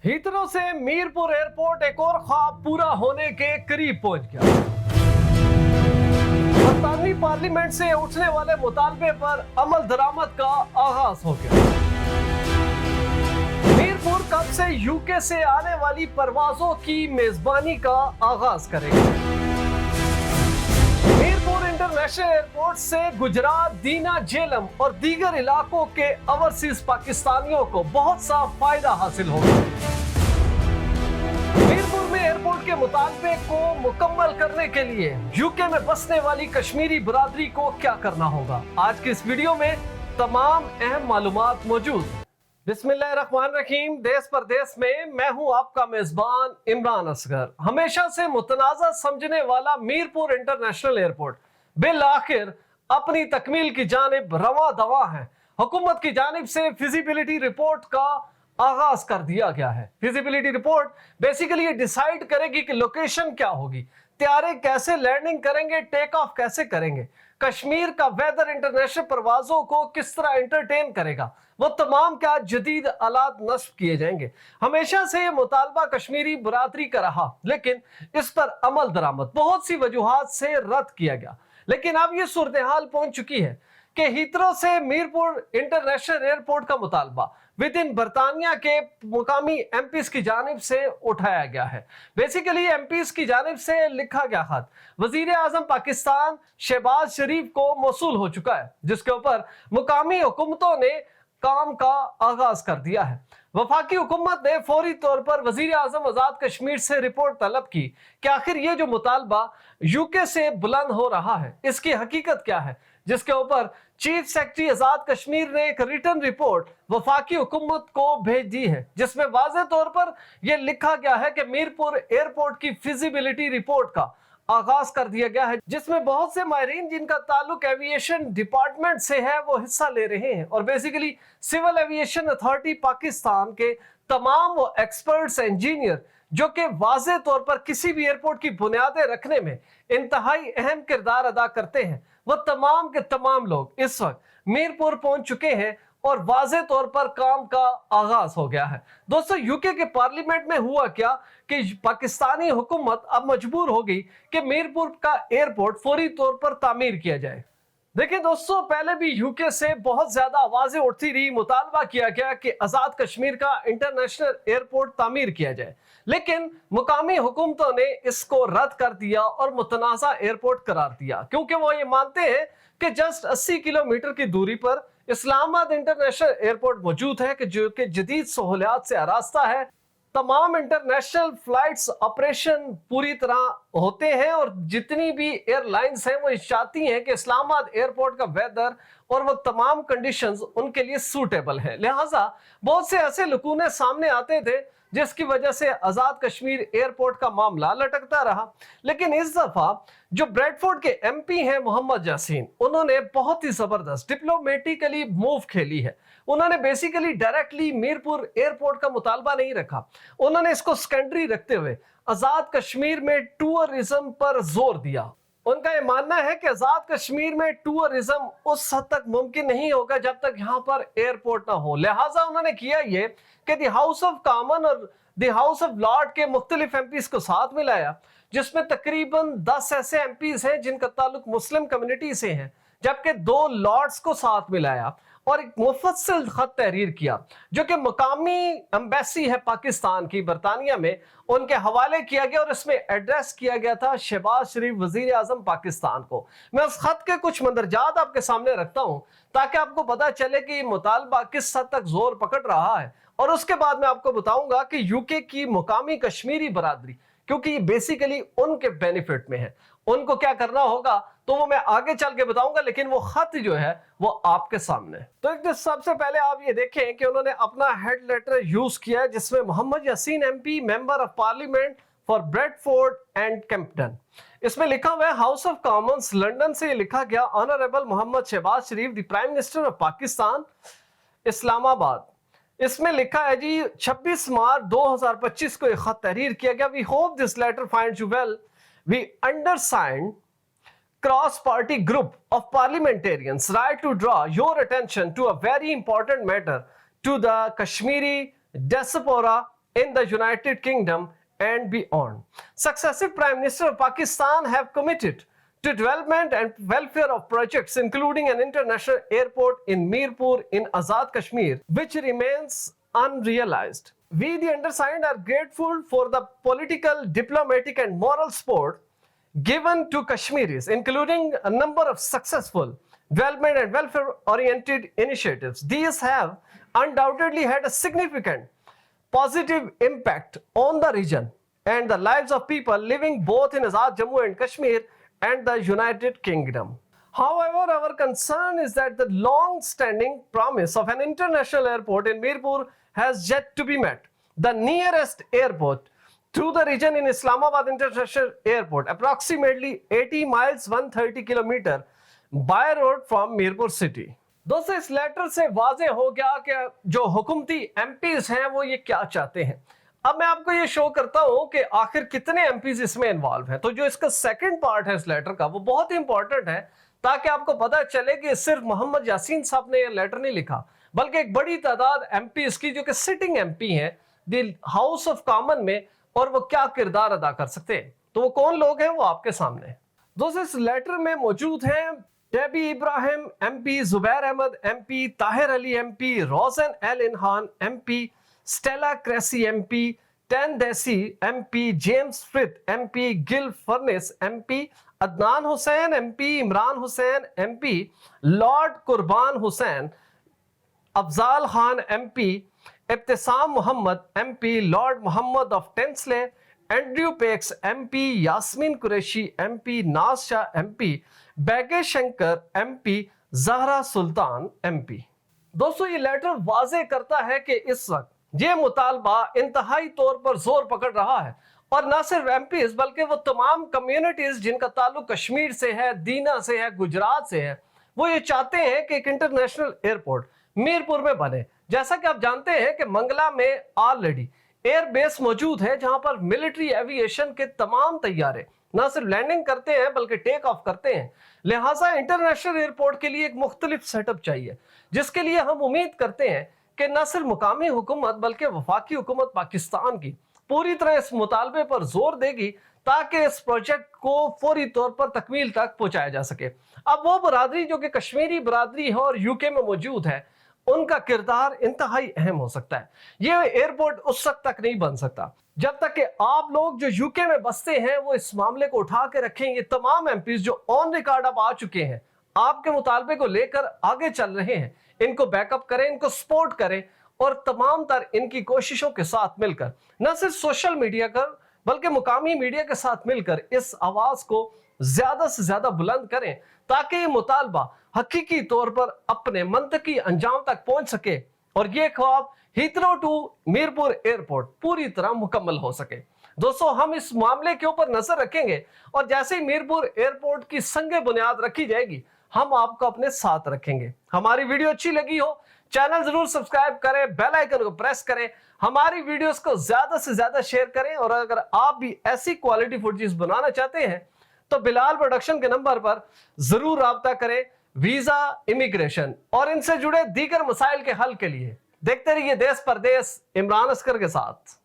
Heathrow से Mirpur airport एक और ख्वाब पूरा होने के करीब पहुंच गया। बरतानवी पार्लियामेंट से उठने वाले मुतालबे पर अमल दरामद का आगाज हो गया। मीरपुर कब से यूके से आने वाली परवाजों की मेजबानी का आगाज करेगा। मीरपुर इंटरनेशनल एयरपोर्ट से गुजरात, दीना, झेलम और दीगर इलाकों के ओवरसीज पाकिस्तानियों को बहुत सा फायदा हासिल होगा। मीरपुर में एयरपोर्ट के मुतालबे को मुकम्मल करने के लिए यूके में बसने वाली कश्मीरी बरादरी को क्या करना होगा, आज की इस वीडियो में तमाम अहम मालूमात मौजूद। बिस्मिल्लाहिर्रहमानिर्रहीम। देश परदेश में मैं हूं आपका मेजबान इमरान असगर। हमेशा से मुतनाज़ा समझने वाला मीरपुर इंटरनेशनल एयरपोर्ट बिल आखिर अपनी तकमील की जानिब रवा दवा है। हुकूमत की जानिब से फिजिबिलिटी रिपोर्ट का आगाज कर दिया गया है। फिजिबिलिटी रिपोर्ट बेसिकली ये डिसाइड करेगी कि लोकेशन क्या होगी, त्यारे कैसे लैंडिंग करेंगे, टेक ऑफ कैसे करेंगे, कश्मीर का वेदर इंटरनेशनल परवाजों को किस तरह एंटरटेन करेगा, वो तमाम क्या जदीद आलात नस्ब किए जाएंगे। हमेशा से ये मुतालबा कश्मीरी बरादरी का रहा, लेकिन इस पर अमल दरामद बहुत सी वजूहात से रद्द किया गया। लेकिन अब ये सूरत हाल पहुंच चुकी है कि हीथरो से मीरपुर इंटरनेशनल एयरपोर्ट का मुतालबा विद इन बरतानिया के मुकामी एमपीज की जानिब से उठाया गया है। बेसिकली एमपीज की जानिब से लिखा गया खत वजीर आजम पाकिस्तान शहबाज शरीफ को मौसूल हो चुका है, जिसके ऊपर मुकामी हुकूमतों ने काम का आगाज कर दिया है। वफाकी हुकूमत ने फौरी तौर पर वजीर आजम आजाद कश्मीर से रिपोर्ट तलब की कि आखिर ये जो मुतालबा यूके से बुलंद हो रहा है इसकी हकीकत क्या है, जिसके ऊपर चीफ सेक्रेटरी आजाद कश्मीर ने एक रिटर्न रिपोर्ट वफाकी हुकूमत को भेज दी है, जिसमें वाज़ेह तौर पर यह लिखा गया है कि मीरपुर एयरपोर्ट की फिजिबिलिटी रिपोर्ट का आगाज कर दिया गया है, जिसमें बहुत से माहिरीन जिनका ताल्लुक एविएशन डिपार्टमेंट से है वो हिस्सा ले रहे हैं। और basically civil aviation authority Pakistan के तमाम वो एक्सपर्ट्स इंजीनियर जो कि वाज़ेह तौर पर किसी भी एयरपोर्ट की बुनियादें रखने में इंतहाई अहम किरदार अदा करते हैं, वो तमाम के तमाम लोग इस वक्त मीरपुर पहुंच चुके हैं और वाज़ेह तौर पर काम का आगाज हो गया है। दोस्तों, यूके के पार्लियामेंट में हुआ क्या कि पाकिस्तानी हुकूमत अब मजबूर हो गई कि मीरपुर का एयरपोर्ट फौरी तौर पर तामीर किया जाए। देखिए दोस्तों, पहले भी यूके से बहुत ज्यादा आवाजें उठती रही, मुतालबा किया गया कि आजाद कश्मीर का इंटरनेशनल एयरपोर्ट तामीर किया जाए, लेकिन मुकामी हुकूमतों ने इसको रद्द कर दिया और मुतनाज़ा एयरपोर्ट करार दिया, क्योंकि वो ये मानते हैं कि जस्ट 80 किलोमीटर की दूरी पर इस्लामाबाद इंटरनेशनल एयरपोर्ट मौजूद है कि जो कि जदीद सहूलियात से आरास्ता है। तमाम इंटरनेशनल फ्लाइट्स ऑपरेशन पूरी तरह होते हैं और जितनी भी एयरलाइंस हैं वो चाहती हैं कि इस्लामाबाद एयरपोर्ट का वेदर और वो तमाम कंडीशंस उनके लिए सूटेबल है। लिहाजा बहुत से ऐसे लकूने सामने आते थे जिसकी वजह से आजाद कश्मीर एयरपोर्ट का मामला लटकता रहा। लेकिन इस दफा जो ब्रेडफोर्ड के एमपी हैं मोहम्मद यासीन, उन्होंने बहुत ही जबरदस्त डिप्लोमेटिकली मूव खेली है। उन्होंने बेसिकली डायरेक्टली मीरपुर एयरपोर्ट का मुतालबा नहीं रखा, उन्होंने इसको सेकेंडरी रखते हुए आजाद कश्मीर में टूरिज्म पर जोर दिया। उनका ये मानना है कि आजाद कश्मीर में टूरिज्म उस हद तक मुमकिन नहीं होगा जब तक यहाँ पर एयरपोर्ट ना हो। लिहाजा उन्होंने किया ये कि द हाउस ऑफ कॉमन और द हाउस ऑफ लॉर्ड के मुख्तलिफ एमपीज को साथ मिलाया, जिसमें तकरीबन 10 ऐसे एमपीज हैं जिनका ताल्लुक मुस्लिम कम्युनिटी से है, जबकि 2 लॉर्ड्स को साथ मिलाया और एक मुफस्सिल खत तहरीर किया जो कि मुकामी एम्बेसी है पाकिस्तान की बरतानिया में, उनके हवाले किया गया और इसमें एड्रेस किया गया था शहबाज शरीफ वजीर आजम पाकिस्तान को। मैं उस खत के कुछ मंदरजात आपके सामने रखता हूं ताकि आपको पता चले कि मुतालबा किस हद तक जोर पकड़ रहा है, और उसके बाद मैं आपको बताऊंगा कि यूके की मुकामी कश्मीरी बरादरी, क्योंकि ये बेसिकली उनके बेनिफिट में है, उनको क्या करना होगा तो वो मैं आगे चल के बताऊंगा, लेकिन वो खत जो है वो आपके सामने। तो सबसे पहले आप ये देखें कि उन्होंने अपना हेड लेटर यूज किया है, जिसमें Mohammad Yasin MP member of parliament for Bedford and Kempston, इसमें लिखा हुआ है हाउस ऑफ कॉमन्स लंदन से लिखा गया, honourable Mohammad Shahbaz Sharif the prime minister of Pakistan Islamabad. इसमें लिखा है जी 26 मार्च 2025 को एक खत तहरीर किया गया। We hope this letter finds you well. We undersigned cross-party group of parliamentarians write to draw your attention to a very important matter to the Kashmiri diaspora in the United Kingdom and beyond. Successive Prime Ministers of Pakistan have committed to development and welfare of projects, including an international airport in Mirpur in Azad Kashmir, which remains unrealized. We, the undersigned, are grateful for the political, diplomatic, and moral support given to Kashmiris, including a number of successful development and welfare-oriented initiatives. These have undoubtedly had a significant positive impact on the region and the lives of people living both in Azad Jammu and Kashmir and the United Kingdom. However, our concern is that the long-standing promise of an international airport in Mirpur has yet to be met. The nearest airport to the region in Islamabad International Airport, approximately 80 miles 130 kilometer by road from Mirpur city. दोस्तों, इस letter से वाज़े हो गया कि जो हुकूमती MPs हैं वो ये क्या चाहते हैं। अब मैं आपको ये शो करता हूं कि आखिर कितने एमपीज इसमें इन्वॉल्व हैं। तो जो इसका सेकंड पार्ट है इस लेटर का, वो बहुत ही इंपॉर्टेंट है, ताकि आपको पता चले कि सिर्फ मोहम्मद यासीन साहब ने ये लेटर नहीं लिखा, बल्कि एक बड़ी तादाद एमपीज की जो कि सिटिंग एमपी हैं द हाउस ऑफ कॉमन में, और वो क्या किरदार अदा कर सकते हैं। तो वो कौन लोग हैं वो आपके सामने। दोस्तों, इस लेटर में मौजूद हैं Debbie Abrahams MP, Zubir Ahmed MP, Tahir Ali MP, Rosena Allin-Khan MP, Stella Creasy MP, Tan Dhesi MP, James Frith MP, Gill Furniss MP, Adnan Hussain MP, Imran Hussain MP, lord Qurban Hussain, Afzal Khan MP, Ibtisam Mohammed MP, lord Mohammad of Tinsley, Andrew Pakes MP, Yasmin Qureshi MP, Naz Shah MP, Baggy Shanker MP, Zarah Sultana MP. दोस्तों, ये letter वाजे करता है कि इस वक्त ये मुतालबा इंतहाई तौर पर जोर पकड़ रहा है, और ना सिर्फ एमपीज बल्कि वो तमाम कम्युनिटीज जिनका ताल्लुक कश्मीर से है, दीना से है, गुजरात से है, वो ये चाहते हैं कि एक इंटरनेशनल एयरपोर्ट मीरपुर में बने। जैसा कि आप जानते हैं कि मंगला में ऑलरेडी एयर बेस मौजूद है, जहां पर मिलिट्री एविएशन के तमाम तैयारे ना सिर्फ लैंडिंग करते हैं बल्कि टेक ऑफ करते हैं। लिहाजा इंटरनेशनल एयरपोर्ट के लिए एक मुख्तलिफ सेटअप चाहिए, जिसके लिए हम उम्मीद करते हैं कि न सिर्फ मुकामी हुकूमत बल्कि वफाकी हुकूमत पाकिस्तान की पूरी तरह इस मुतालबे पर जोर देगी, ताकि इस प्रोजेक्ट को फौरी तौर पर तकमील तक पहुंचाया जा सके। अब वो बरादरी जो कि कश्मीरी बरादरी है और यूके में मौजूद है, उनका किरदार इंतहाई अहम हो सकता है। ये एयरपोर्ट उस वक्त तक नहीं बन सकता जब तक कि आप लोग जो यूके में बसते हैं वो इस मामले को उठा के रखें। ये तमाम एमपीज जो ऑन रिकॉर्ड अब आ चुके हैं, आपके मुतालबे को लेकर आगे चल रहे हैं, इनको बैकअप करें, इनको सपोर्ट करें, और तमाम तर इनकी कोशिशों के साथ मिलकर न सिर्फ सोशल मीडिया कर बल्कि मुकामी मीडिया के साथ मिलकर इस आवाज को ज्यादा से ज्यादा बुलंद करें, ताकि ये मुतालबा हकीकी तौर पर अपने मंतकी अंजाम तक पहुंच सके और ये ख्वाब हीथ्रो टू मीरपुर एयरपोर्ट पूरी तरह मुकम्मल हो सके। दोस्तों, हम इस मामले के ऊपर नजर रखेंगे, और जैसे ही मीरपुर एयरपोर्ट की संगे बुनियाद रखी जाएगी, हम आपको अपने साथ रखेंगे। हमारी वीडियो अच्छी लगी हो, चैनल जरूर सब्सक्राइब करें, बेल आइकन को प्रेस करें, हमारी वीडियोस को ज्यादा से ज्यादा शेयर करें, और अगर आप भी ऐसी क्वालिटी फुटेज बनाना चाहते हैं तो बिलाल प्रोडक्शन के नंबर पर जरूर राब्ता करें। वीजा, इमिग्रेशन और इनसे जुड़े दीगर मसाइल के हल के लिए देखते रहिए देश परदेश इमरान असकर के साथ।